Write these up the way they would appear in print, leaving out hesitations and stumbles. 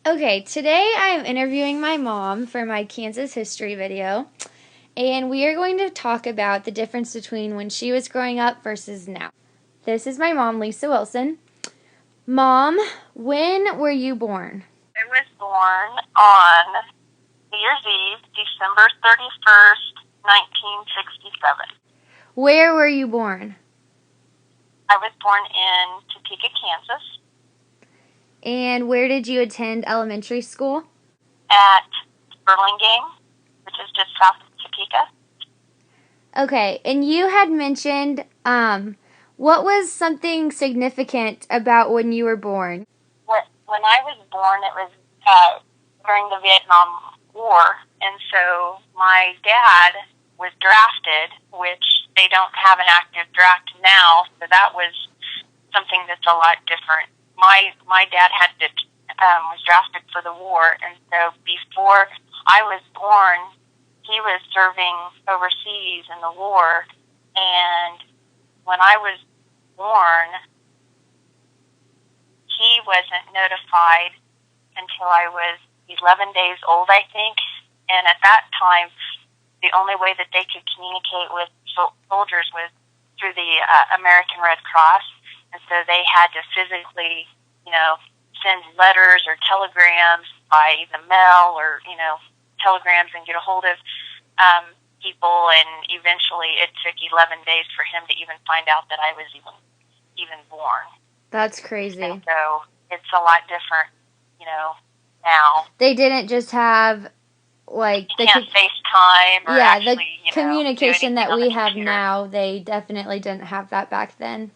Okay, today I am interviewing my mom for my Kansas history video, and we are going to talk about the difference between when she was growing up versus now. This is my mom, Lisa Wilson. Mom, when were you born? I was born on New Year's Eve, December 31st, 1967. Where were you born? I was born in Topeka, Kansas, And where did you attend elementary school? at Burlingame, which is just south of Topeka. Okay, and you had mentioned, what was something significant about when you were born? When I was born, it was during the Vietnam War, and so my dad was drafted, which they don't have an active draft now, so that was something that's a lot different. My dad was drafted for the war, and so before I was born, he was serving overseas in the war, and when I was born, he wasn't notified until I was 11 days old, I think. And at that time, the only way that they could communicate with soldiers was through the American Red Cross. And so they had to physically, send letters or telegrams by the mail or, telegrams and get a hold of people. And eventually it took 11 days for him to even find out that I was even born. That's crazy. And so it's a lot different, now. They didn't just have You can't FaceTime or the communication that we have computer. now. They definitely didn't have that back then.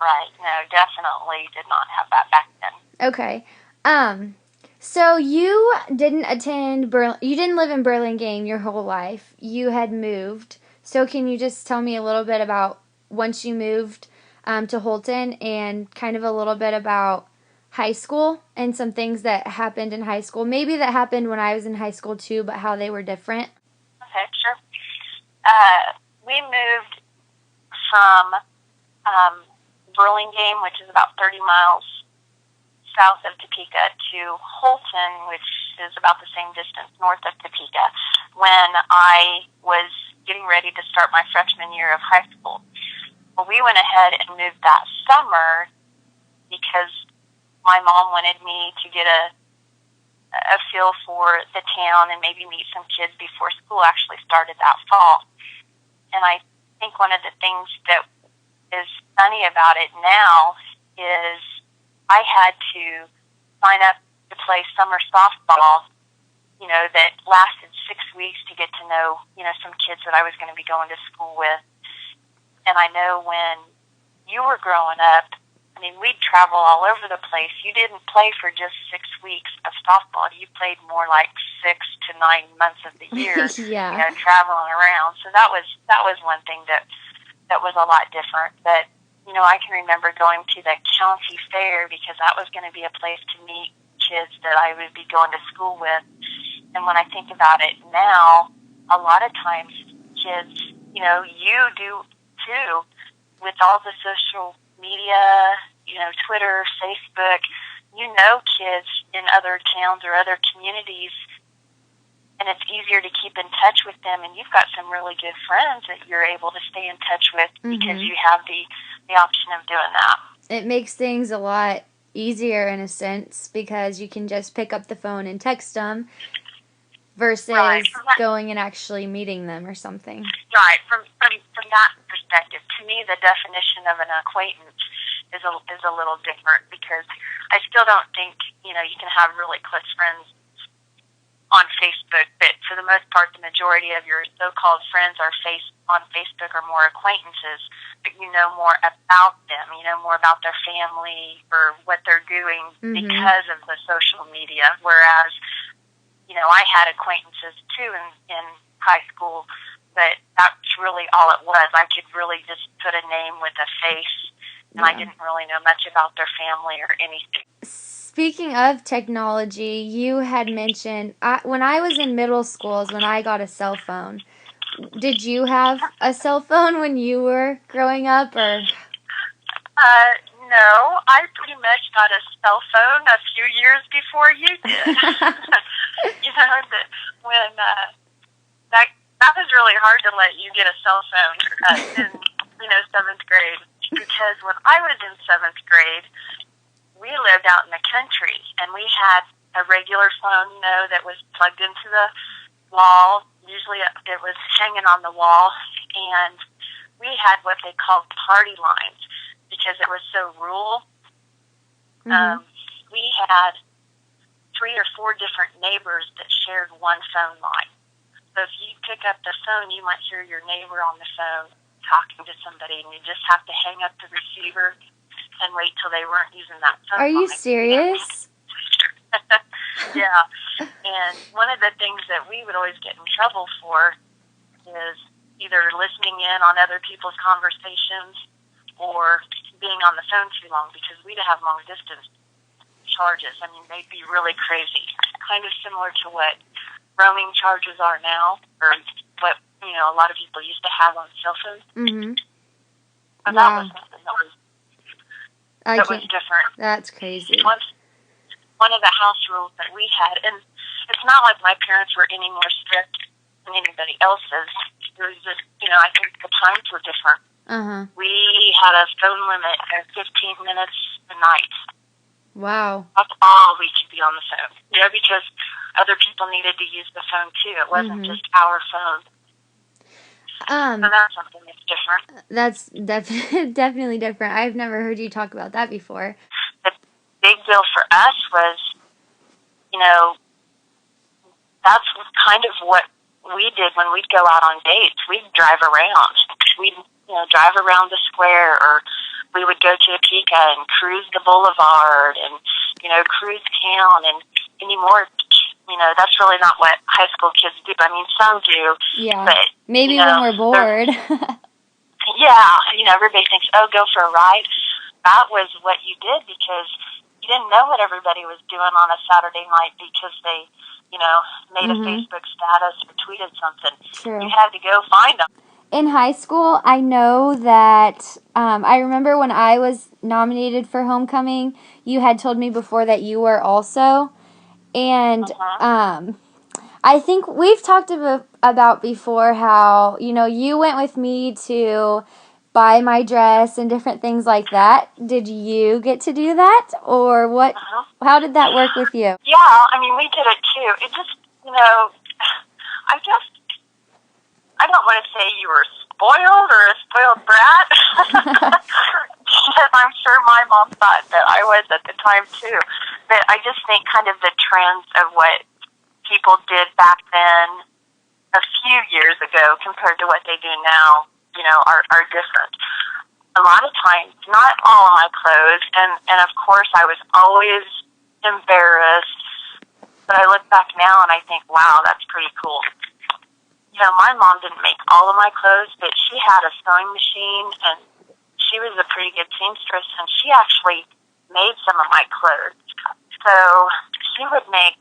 Right. No, definitely did not have that back then. Okay. So you didn't you didn't live in Burlingame your whole life. You had moved. So can you just tell me a little bit about once you moved to Holton and kind of a little bit about high school and some things that happened in high school? Maybe that happened when I was in high school too, but how they were different. Okay, sure. We moved from Burlingame, which is about 30 miles south of Topeka, to Holton, which is about the same distance north of Topeka, when I was getting ready to start my freshman year of high school. Well, we went ahead and moved that summer because my mom wanted me to get a feel for the town and maybe meet some kids before school actually started that fall. And I think one of the things that is funny about it now is I had to sign up to play summer softball, that lasted 6 weeks to get to know, some kids that I was going to be going to school with. And I know when you were growing up, we'd travel all over the place. You didn't play for just 6 weeks of softball. You played more like 6 to 9 months of the year, Yeah. Traveling around. So that was one thing that was a lot different. But, I can remember going to the county fair because that was going to be a place to meet kids that I would be going to school with. And when I think about it now, a lot of times kids, you do too, with all the social media, Twitter, Facebook, kids in other towns or other communities, and it's easier to keep in touch with them, and you've got some really good friends that you're able to stay in touch with because you have the option of doing that. It makes things a lot easier in a sense because you can just pick up the phone and text them versus going and actually meeting them or something. Right. From that perspective, to me, the definition of an acquaintance is a little different because I still don't think, you can have really close friends on Facebook, but for the most part, the majority of your so-called friends on Facebook are more acquaintances, but you know more about them, more about their family or what they're doing because of the social media, whereas, I had acquaintances too in high school, but that's really all it was. I could really just put a name with a face, and I didn't really know much about their family or anything. Speaking of technology, you had mentioned when I was in middle school is when I got a cell phone. Did you have a cell phone when you were growing up, or? No, No, I pretty much got a cell phone a few years before you did. You know, when that was really hard to let you get a cell phone in, seventh grade, because when I was in seventh grade, we lived out in the country, and we had a regular phone, that was plugged into the wall. Usually it was hanging on the wall, and we had what they called party lines because it was so rural. Mm-hmm. We had 3 or 4 different neighbors that shared one phone line. So if you pick up the phone, you might hear your neighbor on the phone talking to somebody, and you just have to hang up the receiver and wait till they weren't using that phone line. Are you serious? Yeah. And one of the things that we would always get in trouble for is either listening in on other people's conversations or being on the phone too long, because we'd have long distance charges. I mean, they'd be really crazy. Kind of similar to what roaming charges are now, or what, a lot of people used to have on cell phones. Mm-hmm. But wow. that was something that was different. That's crazy. One of the house rules that we had, and it's not like my parents were any more strict than anybody else's. It was just, I think the times were different. Uh-huh. We had a phone limit of 15 minutes a night. Wow. That's all we could be on the phone. Because other people needed to use the phone too. It wasn't just our phone. So that's something that's different. That's definitely different. I've never heard you talk about that before. The big deal for us was, that's kind of what we did when we'd go out on dates. We'd drive around. We'd, drive around the square, or we would go to Topeka and cruise the boulevard and, cruise town. And anymore, that's really not what high school kids do. I mean, some do. Yeah. But, maybe when we're bored. Yeah. Everybody thinks, oh, go for a ride. That was what you did because you didn't know what everybody was doing on a Saturday night because they, made a Facebook status or tweeted something. True. You had to go find them. In high school, I know that, I remember when I was nominated for homecoming, you had told me before that you were also, and I think we've talked about before how, you went with me to buy my dress and different things like that. Did you get to do that, or what? How did that work with you? Yeah, I mean, we did it too. It just, I don't want to say you were spoiled or a spoiled brat, because I'm sure my mom thought that I was at the time too. But I just think kind of the trends of what people did back then a few years ago compared to what they do now, are different. A lot of times, not all of my clothes, and of course I was always embarrassed, but I look back now and I think, wow, that's pretty cool. My mom didn't make all of my clothes, but she had a sewing machine, and she was a pretty good seamstress, and she actually made some of my clothes. So she would make,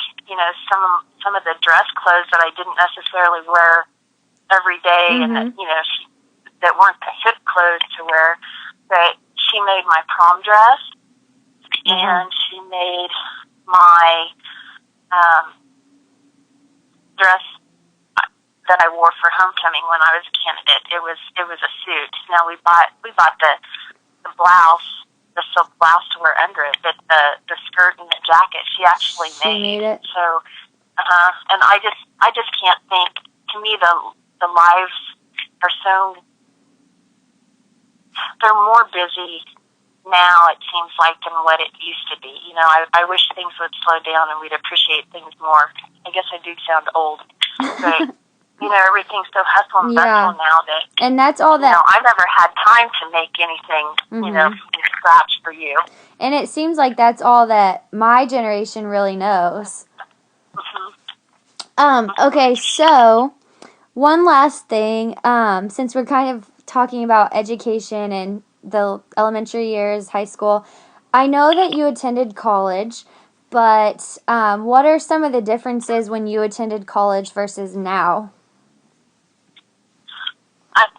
some of the dress clothes that I didn't necessarily wear every day, and that, that weren't the hip clothes to wear. But she made my prom dress, and she made my dress that I wore for homecoming when I was a candidate. It was a suit. Now we bought the blouse, the silk blouse to wear under it, but the skirt and the jacket she actually made it. So, and I just can't think. To me, the lives are so, they're more busy now, it seems like, than what it used to be. I wish things would slow down and we'd appreciate things more. I guess I do sound old, but everything's so hustle and bustle now that, and that's all that, I never had time to make anything, from scratch for you. And it seems like that's all that my generation really knows. Okay, so one last thing, since we're kind of talking about education and the elementary years, high school, I know that you attended college, but what are some of the differences when you attended college versus now?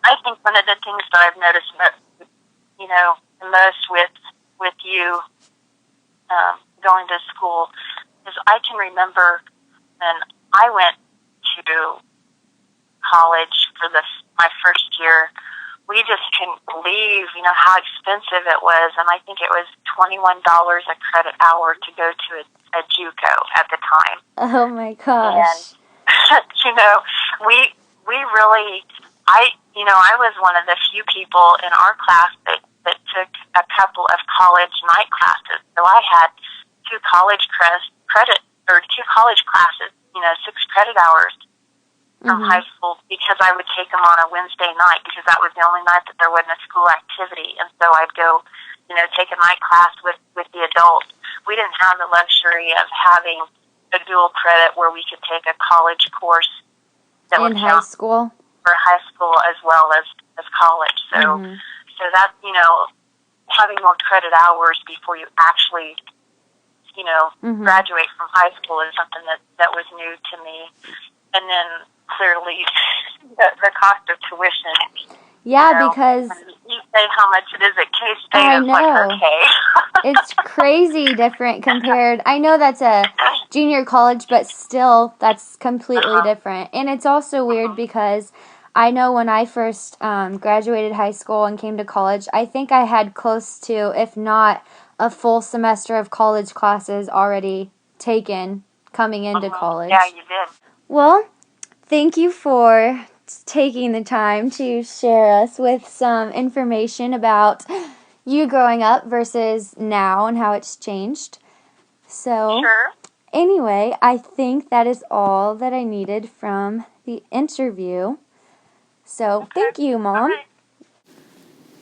I think one of the things that I've noticed, the most with with you going to school is I can remember when I went to college for my first year. We just couldn't believe, how expensive it was, and I think it was $21 a credit hour to go to a JUCO at the time. Oh my gosh! And we really, I was one of the few people in our class that took a couple of college night classes. So I had two college classes, 6 credit hours from high school, because I would take them on a Wednesday night, because that was the only night that there wasn't a school activity. And so I'd go, take a night class with the adults. We didn't have the luxury of having a dual credit where we could take a college course that in high school, for high school as well as college. So so that, having more credit hours before you actually graduate from high school is something that was new to me. And then clearly the cost of tuition. Yeah, because you say how much it is at K-State. I it's know. like, okay. It's crazy different compared. I know that's a junior college, but still, that's completely different. And it's also weird because I know when I first graduated high school and came to college, I think I had close to, if not a full semester of college classes already taken coming into college. Yeah, you did. Well, thank you for taking the time to share us with some information about you growing up versus now and how it's changed. So, anyway, I think that is all that I needed from the interview. So, thank you, Mom.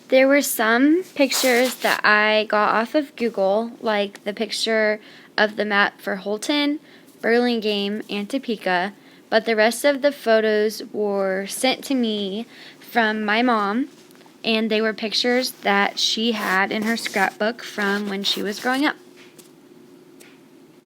There were some pictures that I got off of Google, like the picture of the map for Holton, Burlingame, and Topeka, but the rest of the photos were sent to me from my mom, and they were pictures that she had in her scrapbook from when she was growing up.